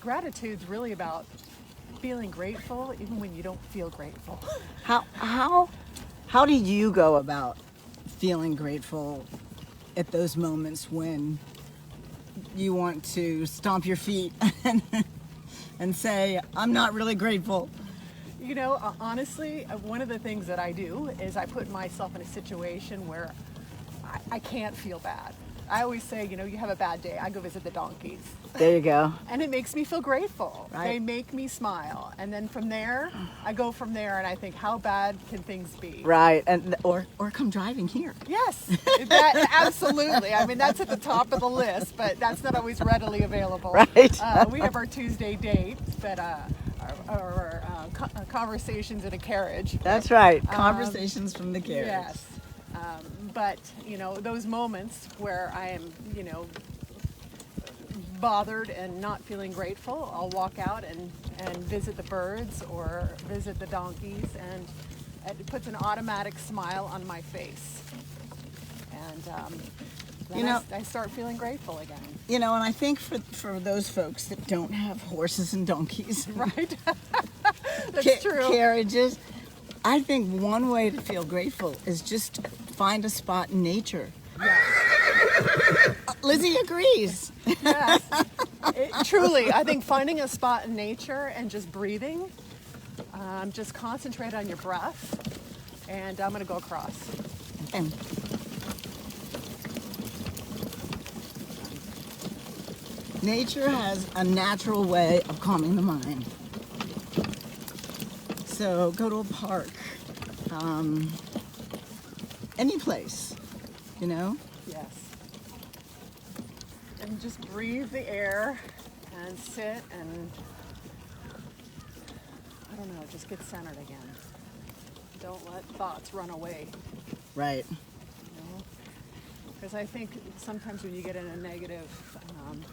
gratitude's really about feeling grateful even when you don't feel grateful. How do you go about feeling grateful at those moments when you want to stomp your feet and say, I'm not really grateful? You know, honestly, one of the things that I do is I put myself in a situation where I can't feel bad. I always say, you know, you have a bad day, I go visit the donkeys. There you go. And it makes me feel grateful. Right. They make me smile. And then from there, I go from there and I think, how bad can things be? Right, and or come driving here. Yes, that, absolutely. I mean, that's at the top of the list, but that's not always readily available. Right. We have our Tuesday dates that are conversations in a carriage. That's right, conversations from the carriage. Yes. But, you know, those moments where I am, you know, bothered and not feeling grateful, I'll walk out and visit the birds or visit the donkeys, and it puts an automatic smile on my face. And then You know- I start feeling grateful again. You know, and I think for those folks that don't have horses and donkeys, Right? That's true. carriages, I think one way to feel grateful is just find a spot in nature. Yes. Lizzie agrees. Yes. Truly, I think finding a spot in nature and just breathing, just concentrate on your breath, and I'm going to go across. And nature has a natural way of calming the mind. So go to a park, any place, you know? Yes. And just breathe the air and sit and, I don't know, just get centered again. Don't let thoughts run away, Right. you know? Because I think sometimes when you get in a negative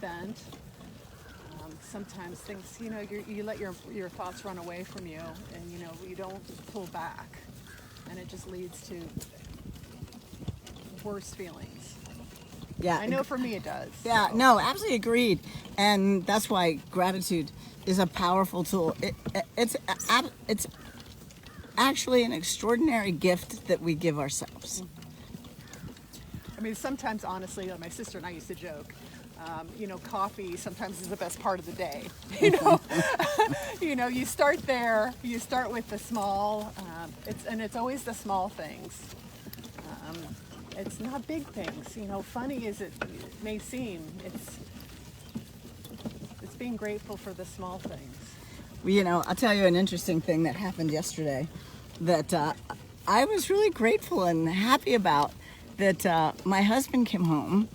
bent, sometimes things, you know, you let your thoughts run away from you, and, you know, you don't pull back. And it just leads to worse feelings. Yeah. I know for me it does. Yeah, so. no, absolutely agreed. And that's why gratitude is a powerful tool. It's actually an extraordinary gift that we give ourselves. I mean, sometimes, honestly, my sister and I used to joke, you know, coffee sometimes is the best part of the day. You know, you know, you start there. You start with the small. It's always the small things. It's not big things. You know, funny as it may seem, it's being grateful for the small things. Well, you know, I'll tell you an interesting thing that happened yesterday that I was really grateful and happy about. That my husband came home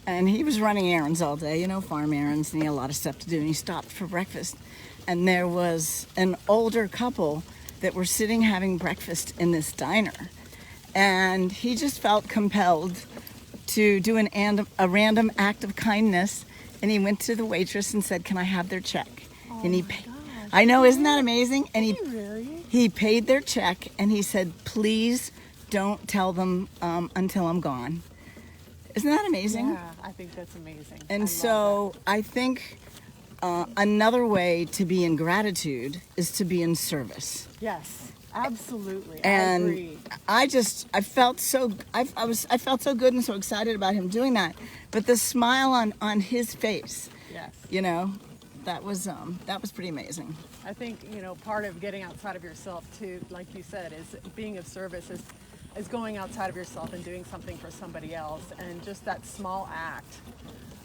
and he was running errands all day, you know, farm errands, and he had a lot of stuff to do, and he stopped for breakfast. And there was an older couple that were sitting having breakfast in this diner. And he just felt compelled to do a random act of kindness, and he went to the waitress and said, "Can I have their check?" And he paid. I know, isn't that amazing? And he paid their check, and he said, "Please don't tell them until I'm gone." Isn't that amazing? Yeah, I think that's amazing. And so I think another way to be in gratitude is to be in service. Yes, absolutely. And I agree. I felt so good and so excited about him doing that. But the smile on his face, Yes. you know, that was pretty amazing. I think, you know, part of getting outside of yourself too, like you said, is being of service, is going outside of yourself and doing something for somebody else. And just that small act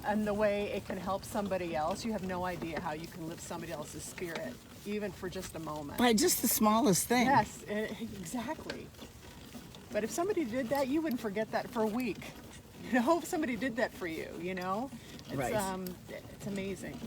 and the way it can help somebody else, you have no idea how you can lift somebody else's spirit, even for just a moment. By just the smallest thing. Yes, exactly. But if somebody did that, you wouldn't forget that for a week. You know, if somebody did that for you, you know? It's, Right. It's amazing.